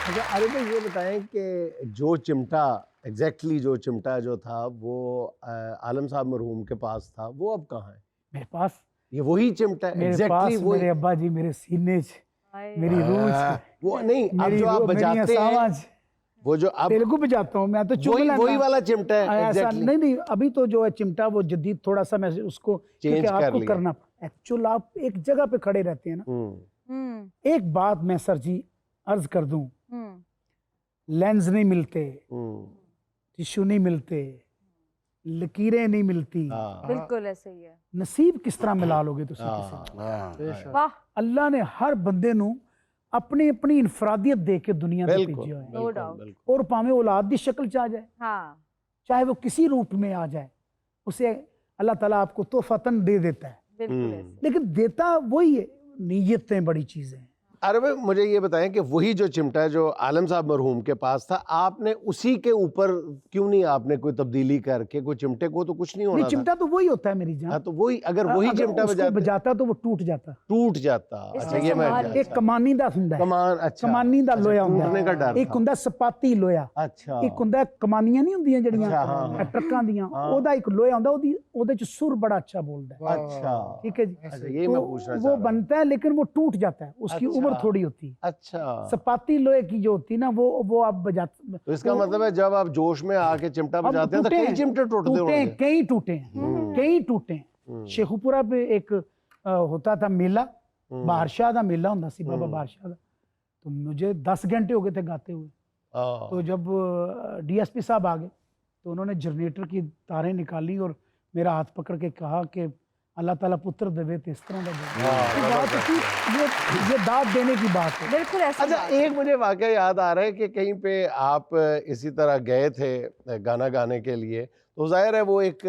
अच्छा आरिफ भाई, ये बताएं कि जो चिमटा जो चिमटा जो था वो आलम साहब मरहूम के पास था, वो अब कहाँ है? मेरे पास ये वही चिमटा है, मेरे पास वही। मेरे अब्बा जी मेरे सीने च हाय। मेरी रूह च वो नहीं, अब मेरी जो आप रूह, मेरी बजाते हैं असावां च वो जो अब तेलुगु बजाता हूँ मैं तो चुप वही लेता। वही वाला चिमटा है ऐसा एग्जैक्टली। नहीं अभी तो जो है चिमटा वो जदीद थोड़ा सा मैं उसको Change क्योंकि कर आपको लिया। करना एक्चुअल आप एक जगह पे खड़े रहते हैं ना। हम्म एक बात मैं सर जी अर्ज कर दूं, हम्म लेंस नहीं मिलते, टिश्यू नहीं मिलते, लकीरें नहीं मिलती, हाँ, बिल्कुल ऐसे ही है। नसीब किस तरह मिला लोगे तुसी हाँ, किसी हाँ, बेशक। वाह। अल्लाह ने हर बंदे नू अपनी अपनी इनफरादियत दे के दुनिया पे बिल्कुल भेजा है बिल्कुल, doubt। बिल्कुल। और भाਵੇਂ औलाद की शक्ल च आ जाए हाँ। चाहे वो किसी रूप में आ जाए उसे अल्लाह ताला आपको तोहफतन दे देता है, बिल्कुल ऐसे। लेकिन देता वही है। नीयतें बड़ी चीजें हैं। अरे भाई, मुझे ये बताएं कि वही जो चिमटा है जो आलम साहब मरहूम के पास था, आपने उसी के ऊपर क्यों नहीं आपने कोई तब्दीली करके, कोई चिमटे को तो कुछ नहीं होना नहीं चिमटा तो वही होता है मेरी था। हाँ, जान। तो वही अगर वही चिमटा उसको बजाता तो वो टूट जाता। टूट जाता। अच्छा, ये मैं एक कमानी दा हुंदा है, कमान, अच्छा कमानी दा लोया टूटने का हुंदा डर एक था। हुंदा सपाती लोया, अच्छा एक हुंदा कमानियां नहीं हुंदियां अच्छा, जड़ियां हाँ। ट्रਕਾਂ ਦੀਆਂ हाँ। ਉਹਦਾ ਇੱਕ ਲੋਇਆ ਹੁੰਦਾ ਉਹਦੀ ਉਹਦੇ ਚ सुर बड़ा अच्छा बोलता है। अच्छा ठीक है जी। अच्छा, यही मैं तो पूछना वो चाह रहा बनता है लेकिन वो टूट जाता है, उसकी अच्छा। उम्र थोड़ी होती है। अच्छा, सपाती लोहे की जो होती है ना वो आप बजाते तो इसका मतलब है जब आप जोश में आके चिमटा अब बजाते हैं तो टूटे कई हैं, चिमटे टूटते टूटे हैं, होंगे। कई टूटे हैं, कई टूटे हैं। शेखुपुरा पे एक होता था मेला, बादशाह का मेला होता सी, बाबा बादशाह का। तो मुझे 10 घंटे हो गए थे गाते हुए। हाँ, तो जब डीएसपी साहब आ गए तो उन्होंने जनरेटर की तारें निकाली और मेरा हाथ पकड़ के कहा कि अल्लाह ताला पुत्र देवे तो इस तरह का देवे। तो बात होती, ये दाद देने की बात है। बिल्कुल ऐसे। अच्छा, एक मुझे वाकया याद आ रहा है कि कहीं पे आप इसी तरह गए थे गाना गाने के लिए, तो जाहिर है वो एक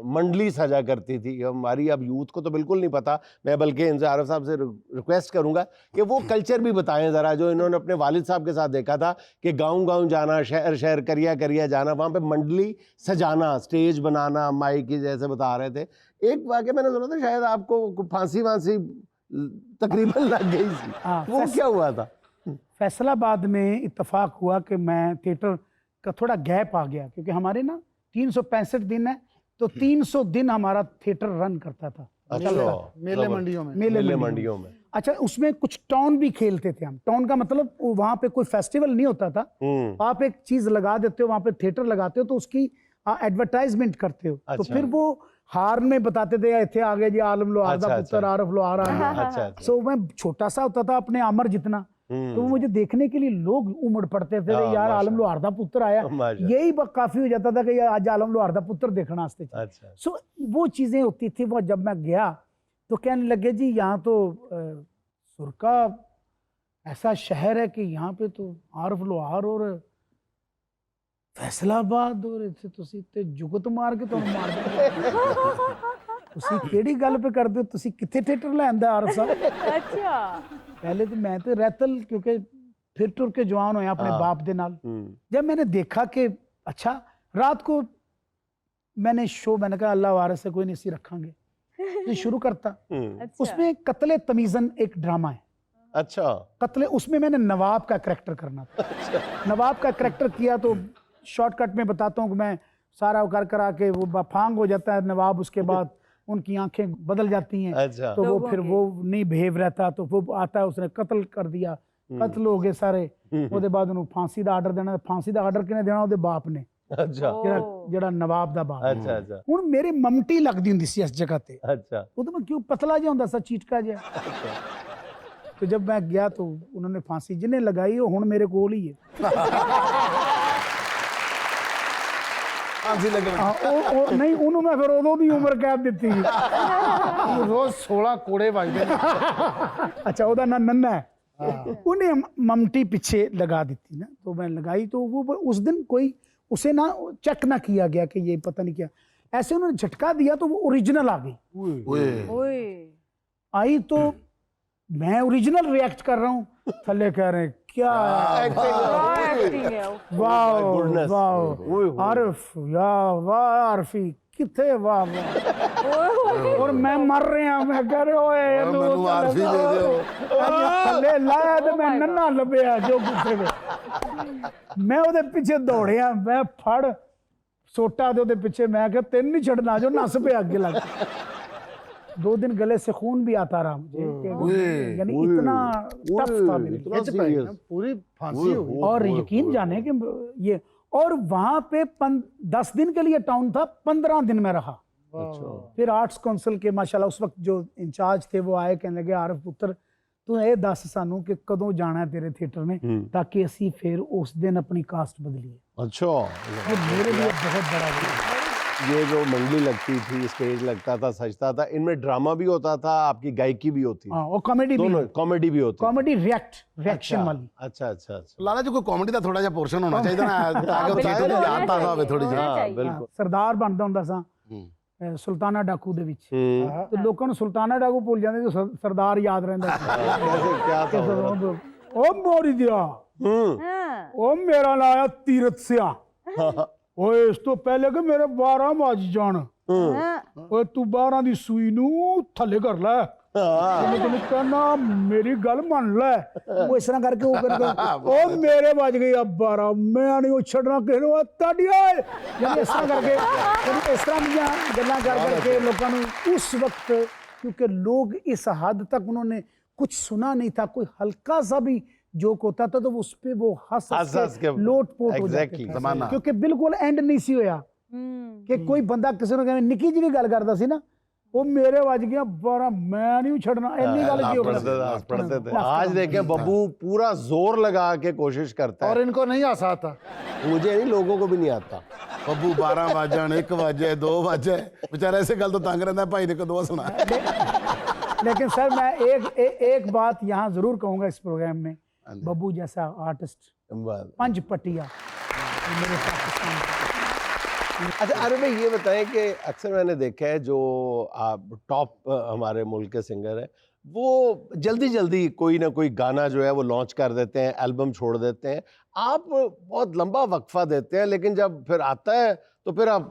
मंडली सजा करती थी। हमारी अब यूथ को तो बिल्कुल नहीं पता, मैं बल्कि इनसे आरिफ साहब से रिक्वेस्ट करूंगा कि वो कल्चर भी बताएं ज़रा, जो इन्होंने अपने वालिद साहब के साथ देखा था कि गांव-गांव जाना, शहर शहर, करिया जाना, वहाँ पे मंडली सजाना, स्टेज बनाना, माइक की जैसे बता रहे थे। एक वाकया मैंने सुना था शायद आपको फांसी तकरीबन लग गई थी, हाँ, वो क्या हुआ था? फैसलाबाद में इत्तेफाक हुआ कि मैं थिएटर का थोड़ा गैप आ गया, क्योंकि हमारे ना 365 दिन है, तो 300 दिन हमारा थिएटर रन करता था। अच्छा, मेले मंडियों में मेले मंडियों में। अच्छा, उसमें कुछ टाउन भी खेलते थे हम। टाउन का मतलब वहाँ पे कोई फेस्टिवल नहीं होता था, आप एक चीज लगा देते हो, वहाँ पे थिएटर लगाते हो तो उसकी एडवर्टाइजमेंट करते हो। तो अच्छा। फिर वो हार्न में बताते थे इतने आ गए जी आलम लोहार दा अच्छा, पुत्र अच्छा। आरफ लोहार आ गया। अच्छा अच्छा। सो मैं छोटा सा होता था अपने आमर जितना, तो मुझे देखने के लिए लोग उमड़ पड़ते थे, हाँ, यार आलम लोहार दा पुत्र आया। माशाल्लाह। यही काफी हो जाता था कि यार आज आलम लोहार दा पुत्र देखना आस्ते। अच्छा, सो वो चीजें होती थी। वो जब मैं गया तो कहने लगे जी यहाँ तो सुरका ऐसा शहर है कि यहाँ पे तो आरफ लोहार और फैसलाबाद और इत्थे तुसी ते जुगत मार के तुहानू मार देंगे। तुसी केड़ी गल पे करदे हो, तुसी कित्थे थिएटर लैंदा आरफ साहब? अच्छा। पहले तो मैं तो रैतल, क्योंकि फिर टुर के जवान होया अपने हाँ। बाप दे नाल। जब मैंने देखा कि अच्छा, रात को मैंने कहा अल्लाह वारिस से कोई नहीं सी रखांगे, ये शुरू करता। अच्छा। उसमें कत्ले तमीज़न एक ड्रामा है। अच्छा, कत्ले, उसमें मैंने नवाब का करैक्टर करना था। नवाब का करैक्टर किया तो शॉर्टकट में बताता हूँ कि मैं सारा कर करा के वो बफांग हो जाता है नवाब, उसके बाद उनकी आंखें बदल जाती हैं। अच्छा। तो वो लोगों फिर के। वो नहीं बिहेव रहता, तो वो आता है उसने कत्ल कर दिया ਕਤਲ ਹੋ ਗਏ ਸਾਰੇ। ਉਹਦੇ ਬਾਅਦ ਉਹਨੂੰ ਫਾਂਸੀ ਦਾ ਆਰਡਰ ਦੇਣਾ, ਫਾਂਸੀ ਦਾ ਆਰਡਰ ਕਿਹਨੇ ਦੇਣਾ? ਉਹਦੇ ਬਾਪ ਨੇ, अच्छा ਜਿਹੜਾ ਨਵਾਬ ਦਾ ਬਾਪ। अच्छा अच्छा ਹੁਣ ਮੇਰੀ ਮਮਟੀ ਲੱਗਦੀ ਹੁੰਦੀ ਸੀ ਇਸ ਜਗ੍ਹਾ ਤੇ। अच्छा ਉਦੋਂ ਮੈਂ ਕਿਉਂ ਪਤਲਾ ਜਿਹਾ ਹੁੰਦਾ ਸੀ, ਚੀਟਕਾ ਜਿਹਾ। तो जब मैं गया तो उन्होंने फांसी जिन्हें लगाई वो हुण मेरे कोल ही है। फांसी लग नहीं उन्होंने मैं फिर उदों दी उम्र कैद दित्ती। रोज 16 कोड़े वजदे ने। अच्छा ओदा ना नन्ना है। उन्हें ममटी पीछे लगा दी ना, तो मैं लगाई तो वो उस दिन कोई उसे ना चेक ना किया गया कि ये पता नहीं क्या, ऐसे उन्होंने झटका दिया तो वो ओरिजिनल आ गई। आई तो मैं ओरिजिनल रिएक्ट कर रहा हूँ, थल्ले कह रहे हैं क्या वाह वाह आरिफ या वाह आरफी किथे वाह वाह। और मैं मर रहा मैं कह रहे मैनू आरफी दे दियो। थल्ले लाया तो मैं नन्ना लभया जो गुस्से में मैं ओदे पीछे दौड़िया, मैं फड़ सोटा दे ओदे पीछे, मैं कहा तेन नहीं छड़ना जो नस पे आगे लग। 2 दिन गले से खून भी आता रहा मुझे, यानी इतना टफ था मेरे लिए। पूरी फांसी हो गई। और यकीन जाने कि ये, और वहां पे 10 दिन के लिए टाउन था, 15 दिन में रहा। फिर आर्ट्स काउंसिल के माशाल्लाह उस वक्त जो इंचार्ज थे वो आए, कहने लगे आरिफ पुत्र तू ये दस सानू कि कदों जाना है तेरे थिएटर ने, ताकि असी फिर उस दिन अपनी कास्ट बदलीए। अच्छा वो मेरे लिए बहुत बड़ा ये जो मंडली लगती थी, स्टेज लगता था, सजता था, इनमें ड्रामा भी होता था, आपकी गायकी भी होती, हाँ, और कॉमेडी भी, कॉमेडी भी होती, कॉमेडी रिएक्शन वाली। अच्छा अच्छा अच्छा। लाला जी कोई कॉमेडी का थोड़ा सा पोर्शन होना चाहिए ना, ताकि थिएटर में याद ताजा होवे थोड़ी जी। बिल्कुल। सरदार बनदा हुंदा सा सुल्ताना डाकू दे विच, तो लोकां नूं सुल्ताना डाकू भुल जांदे तो सरदार याद रहिंदा। कैसे क्या था? ओ मोरी दिया, ओ मेरा नाम तीरथ सिंह, ओए इस तो पहले कि मेरे 12 बज जान, ओए तू 12 दी सूई नू थल्ले कर लै, मैं कहना मेरी गल मान लै। वो इस तरह करके वो करके ओ मेरे बज गई अब 12, मैं नहीं छड़ना किसी नूं ताड़ी आए, यानी इस तरह करके इस तरह दी गल्लां कर करके लोगों नूं उस वक्त, क्योंकि लोग इस हद तक उन्होंने कुछ सुना नहीं था, कोई हल्का सा भी जोक होता था तो उस पे वो हंस के लोटपोट हो जाते थे, क्योंकि बिल्कुल एंड नहीं सी होया कि कोई बंदा किसी ने कहे निकी जी भी गल करदा सी ना, वो मेरे वज गया 12 मैं नहीं छड़ना, इन्नी गल क्यों पढ़ते थे। आज देखें बब्बू पूरा जोर लगा के कोशिश करता है, और इनको नहीं आसा आता, मुझे नहीं लोगों को भी नहीं आता। बब्बू 12 बजन 1 बजे 2 बजे बेचारा ऐसे गल तो तंग रहता है, भाई ने को दुआ सुना। लेकिन सर मैं एक बात यहाँ जरूर कहूँगा इस प्रोग्राम में, बब्बू जैसा आर्टिस्ट पंच पटिया मेरे अच्छा। अरे भाई ये बताएं कि अक्सर मैंने देखा है जो आप टॉप हमारे मुल्क के सिंगर हैं, वो जल्दी जल्दी कोई ना कोई गाना जो है वो लॉन्च कर देते हैं, एल्बम छोड़ देते हैं। आप बहुत लंबा वक्फा देते हैं, लेकिन जब फिर आता है तो फिर आप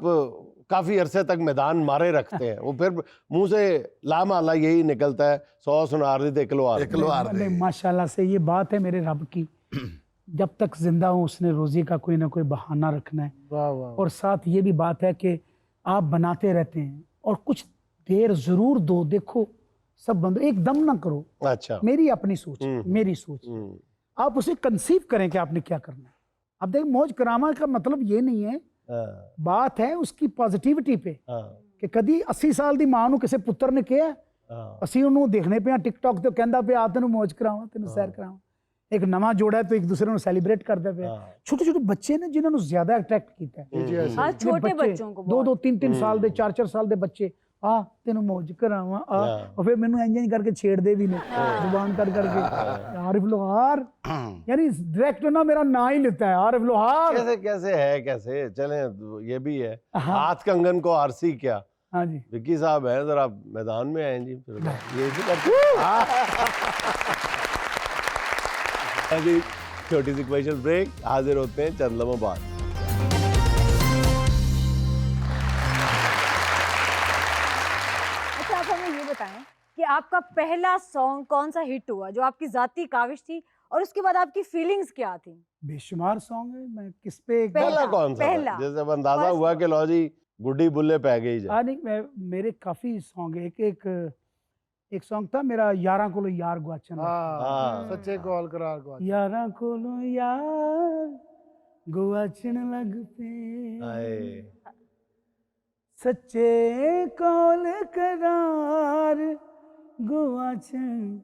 काफी अरसे तक मैदान मारे रखते हैं, वो फिर मुंह से लामाला यही निकलता है 100 सुनार दी दे। माशाल्लाह से ये बात है मेरे रब की, जब तक जिंदा हूँ उसने रोजी का कोई ना कोई बहाना रखना है। वाह वाह। और साथ ये भी बात है कि आप बनाते रहते हैं और कुछ देर जरूर दो, देखो सब बंद एकदम ना करो। अच्छा मेरी अपनी सोच, मेरी सोच, आप उसे कंसीव करें कि आपने क्या करना है। अब देख मौज करामा का मतलब ये नहीं है, बात है उसकी पॉजिटिविटी पे कि कदी 80 साल दी मां नूं किसी पुत्र ने कहा, ਅਸੀਂ ਉਹਨੂੰ ਦੇਖਣੇ ਪਏ ਆ ਟਿਕਟੌਕ ਤੇ, ਕਹਿੰਦਾ ਪਿਆ ਆ ਤੈਨੂੰ ਮौज ਕਰਾਵਾਂ, ਤੈਨੂੰ ਸੈਰ ਕਰਾਵਾਂ। ਇੱਕ ਨਵਾਂ ਜੋੜਾ ਹੈ तो एक दूसरे ਨੂੰ ਸੈਲੀਬ੍ਰੇਟ ਕਰਦਾ ਪਿਆ। छोटे छोटे बच्चे ने जिन्होंने ਨੂੰ ਜ਼ਿਆਦਾ ਅਟਰੈਕਟ ਕੀਤਾ ਹੈ, हाँ छोटे बच्चों को 2-2 3-3 ਸਾਲ ਦੇ 4-4 ਸਾਲ ਦੇ ਬੱਚੇ, आ तेनू मौज करावां आ, और फिर मैनू इंज करके छेड़दे भी ने जुबान कर करके आरिफ लोहार, यानी डायरेक्ट ना मेरा ना ही लेता है आरिफ लोहार। कैसे कैसे है, कैसे चलें, ये भी है। हाथ कंगन को आरसी क्या। हाँ जी विक्की साहब हैं, जरा मैदान में आए जी, ये भी करते। अभी छोटी सी क्वेश्चन ब्रेक, हाजिर होते हैं चंद लम्हों बाद। अच्छा आप हमें ये बताएं कि आपका पहला सॉन्ग कौन सा हिट हुआ, जो आपकी जाती काविश थी, और उसके बाद आपकी फीलिंग्स क्या थी? बेशुमार सॉन्ग है, मैं किस पे पहला कौन सा था? जैसे अब अंदाजा हुआ कि लो जी गुड्डी बुल्ले पै गई जा। नहीं, मेरे काफी सॉन्ग है। एक एक सॉन्ग था मेरा, यारा कोलो यार गुआचन, हाँ, सच्चे कॉल करार को यारा कोलो यार गुआचन लग पे, हाय सच्चे कॉल करार गुआचन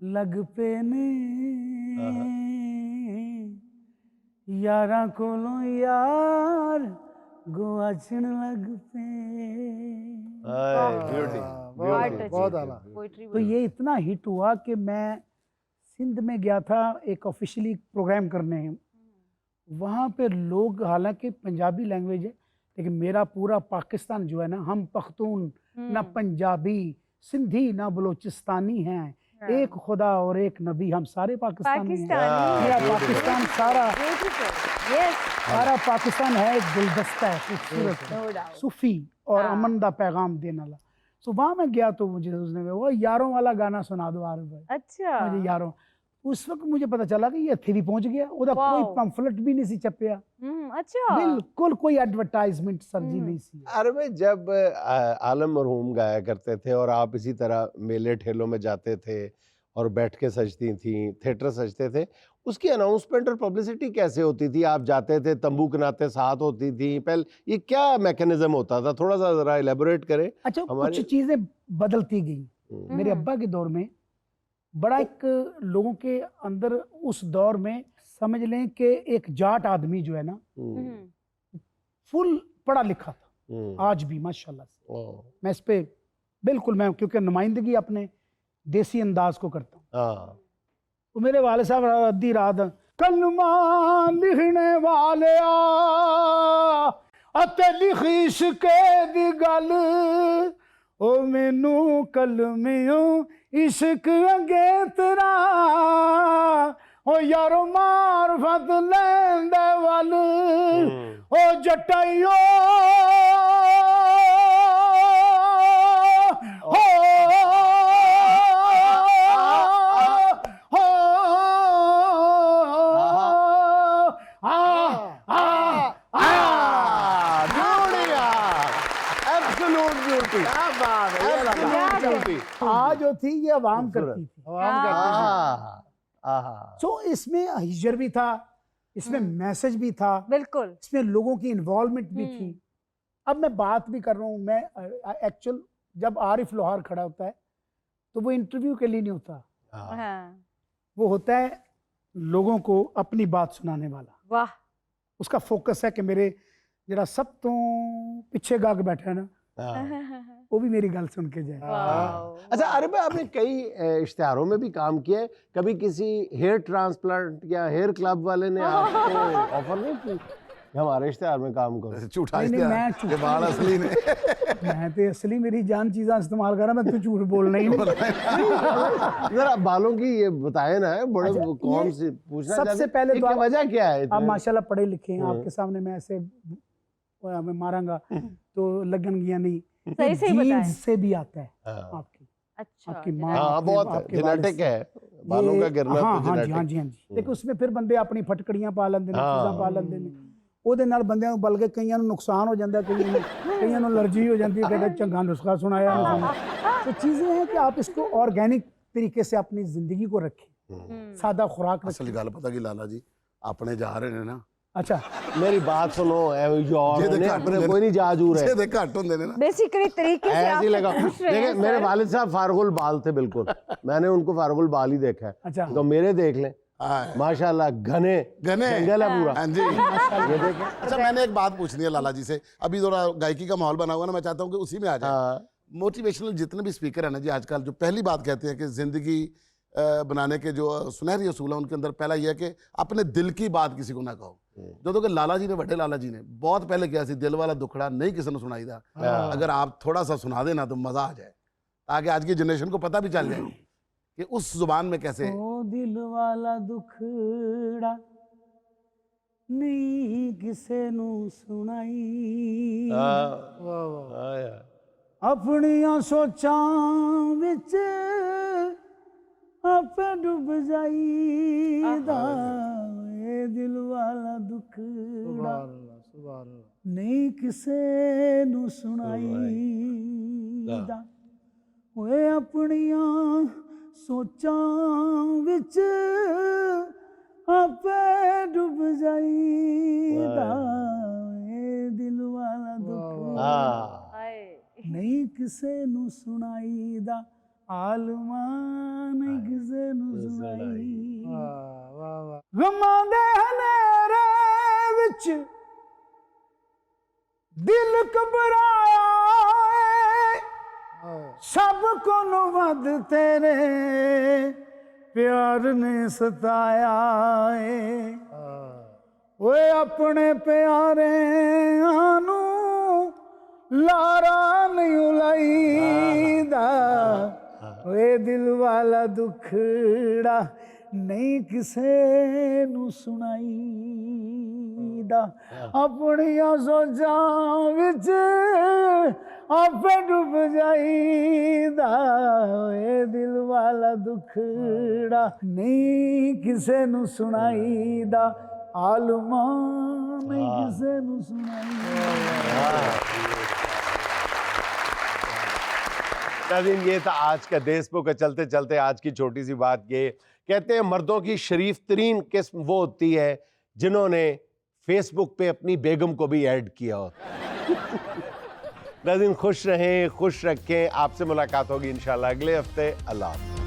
लग पे ने, यारा कोलो यार गुआचन लग पे। हाय ब्यूटी बहुत आला। पोइट्री तो ये इतना हिट हुआ कि मैं सिंध में गया था एक ऑफिशियली प्रोग्राम करने, वहाँ पे लोग, हालांकि पंजाबी लैंग्वेज है लेकिन मेरा पूरा पाकिस्तान जो है ना, हम पख्तून ना पंजाबी सिंधी ना बलोचिस्तानी हैं, एक खुदा और एक नबी, हम सारे पाकिस्तानी हैं। मेरा पाकिस्तान सारा सारा पाकिस्तान है एक गुलदस्ता है खूबसूरत सूफी और अमन दा पैगाम देने वाला। तो वहाँ मैं गया तो मुझे उसने वो यारों वाला गाना सुना दो आरिफ भाई, अच्छा मुझे यारों, उस वक्त मुझे पता चला कि ये इत्थे भी पहुंच गया, ਉਹਦਾ कोई पंफलेट भी नहीं सी छपया, अच्छा बिल्कुल कोई एडवर्टाइजमेंट सरजी नहीं सी। अरे भाई जब आलम मरहूम गाया करते थे और आप इसी तरह मेले ठेलों में जाते थे और बैठ के सजती थी, थिएटर सजते थे, उसकी अनाउंसमेंट और पब्लिसिटी कैसे होती थी? आप जाते थे, तंबू के नाते साथ होती थी, पहले ये क्या मैकेनिज्म होता था? थोड़ा सा जरा इलेबोरेट करें। अच्छा कुछ चीजें बदलती गई मेरे अब्बा के दौर में, बड़ा एक लोगों के अंदर उस दौर में समझ लें कि एक जाट आदमी जो है ना फुल पढ़ा लिखा था, आज भी माशाल्लाह से। मैं इस पे बिल्कुल, मैं क्योंकि नुमाइंदगी अपने देसी अंदाज को करता हूँ। तो मेरे वाले साहब अद्धी रात कलमा लिखने वाले अते लिखीश के दी गल, ओ मैनू कलमियों इश्क अंगेतरा, ओ यारो मारफत लैंदे वल, ओ जटाइयो आज जो थी ये अवाम करती थी, तो इसमें हिजर भी था, इसमें मैसेज भी था, बिल्कुल इसमें लोगों की इन्वॉल्वमेंट भी थी। अब मैं बात भी कर रहा हूँ, मैं एक्चुअल जब आरिफ लोहार खड़ा होता है तो वो इंटरव्यू के लिए नहीं होता, वो होता है लोगों को अपनी बात सुनाने वाला। वाह, उसका फोकस है कि मेरे जरा सब तो पिछे गा के बैठा है ना, वो भी मेरी गल सुन के जाए। अच्छा अरे भाई, आपने कई इश्तिहारों में भी काम किया है, कभी किसी हेयर ट्रांसप्लांट या हेयर क्लब वाले ने आपको ऑफर नहीं की हमारे इश्तिहार में काम करो? झूठा नहीं, मैं बाल असली ने मैं तो असली मेरी जान चीज़ां इस्तेमाल कर रहा, मैं तो झूठ बोलना ही नहीं। जरा बालों की ये बताए ना, बड़े अच्छा, कौन सी पूछना सबसे चाहते, पहले तो वजह क्या है? आप माशाल्लाह पढ़े लिखे हैं, आपके सामने मैं ऐसे मैं मारांगा तो लगन गया नहीं, सही सही बताएं। जीन्स से भी आता है आपकी, अच्छा आपकी माँ, हाँ बहुत जेनेटिक है, बालों का गिरना हाँ तो हाँ जी, जेनेटिक। हाँ जी, हाँ जी। लेकिन उसमें फिर बंदे अपनी फटकड़ियां पा लेंदे ने, चीज़ां पा लेंदे ने, ਉਹਦੇ ਨਾਲ ਬੰਦਿਆਂ ਨੂੰ ਬਲਕਿ ਕਈਆਂ ਨੂੰ ਨੁਕਸਾਨ ਹੋ ਜਾਂਦਾ, ਕਈਆਂ ਨੂੰ एलर्जी हो जाती है, कहते चंगा नुस्खा सुनाया ना ਸਾਨੂੰ। तो चीज़ें हैं कि आप इसको ऑर्गेनिक तरीके से अपनी जिंदगी को रखें, सादा खुराक रखें। असल गल पता की लाला जी अपने जा रहे हैं ना। अच्छा मेरी बात सुनो, अपने कोई नहीं जाजूर है, घट होंदे ने ना बेसिकली तरीके से ऐसे आप लगा। पूछ रहे हैं देखिए मेरे सर। वालिद साहब फारगुल बाल थे बिल्कुल, मैंने उनको फारगुल बाल ही देखा है। अच्छा, तो मेरे देख लें माशाल्लाह, घने जंगल है पूरा। हाँ जी, ये देखें। अच्छा मैंने एक बात पूछनी है लाला जी से, अभी थोड़ा गायकी का माहौल बना हुआ ना, मैं चाहता हूँ कि उसी में आ जाए। मोटिवेशनल जितने भी स्पीकर है ना जी आजकल, जो पहली बात कहते हैं कि जिंदगी बनाने के जो सुनहरी असूल है उनके अंदर पहला यह है कि अपने दिल की बात किसी को ना कहो। जो तो कि लाला जी ने, बड़े लाला जी ने बहुत पहले किया सी, दिल वाला दुखड़ा नहीं किसी ने सुनाई था। अगर आप थोड़ा सा सुना देना तो मजा आ जाए, ताकि आज की जनरेशन को पता भी चल जाए कि उस जुबान में कैसे। ओ दिल वाला दुखड़ा नहीं किसे नू सुनाई, अपनियां सोचां विच आपे डूब जाईदा, ए दिल वाला दुखड़ा नहीं किसे नू सुनाईदा, ਓਏ ਆਪਣੀਆਂ ਸੋਚਾਂ ਵਿੱਚ ਆਪੇ ਡੁੱਬ ਜਾਈਦਾ, ਏ ਦਿਲ ਵਾਲਾ ਦੁੱਖ हाँ हाय ਨਹੀਂ ਕਿਸੇ ਨੂੰ ਸੁਣਾਈਦਾ, ਆਲਮਾਂ ਨਹੀਂ ਕਿਸੇ ਨੂੰ ਸੁਣਾਈ। ਵਾਹ ਵਾਹ ਵਾਹ। ਗਮਾਂ ਦੇ ਹਨੇਰੇ ਵਿੱਚ ਦਿਲ ਘਬਰਾਇਆ ਏ, हाँ, ਸਭ ਕੋਲੋਂ ਵੱਧ ਤੇਰੇ ਪਿਆਰ ਨੇ ਸਤਾਇਆ ਏ। हाँ, ਓਏ ਆਪਣੇ ਪਿਆਰਿਆਂ ਨੂੰ ਲਾਰਾ ਨਹੀਂ ਉਲਾਈਦਾ, ਓਏ ਦਿਲ ਵਾਲਾ ਦੁੱਖੜਾ ਨਹੀਂ ਕਿਸੇ ਨੂੰ ਸੁਣਾਈਦਾ, ਆਪਣੀਆਂ ਸੋਚਾਂ ਵਿੱਚ ਆਪੇ ਡੁੱਬ ਜਾਈਦਾ, ਓਏ ਦਿਲ ਵਾਲਾ ਦੁੱਖੜਾ ਨਹੀਂ ਕਿਸੇ ਨੂੰ ਸੁਣਾਈਦਾ, ਆਲਮਾਂ ਨਹੀਂ ਕਿਸੇ ਨੂੰ ਸੁਣਾਈਦਾ। नाज़रीन, ये था आज का देशबुक। चलते चलते आज की छोटी सी बात ये कहते हैं, मर्दों की शरीफ तरीन किस्म वो होती है जिन्होंने फेसबुक पे अपनी बेगम को भी ऐड किया होता है। नाज़रीन, खुश रहें, खुश रखें। आपसे मुलाकात होगी इंशाल्लाह अगले हफ्ते। अल्लाह हाफ़िज़।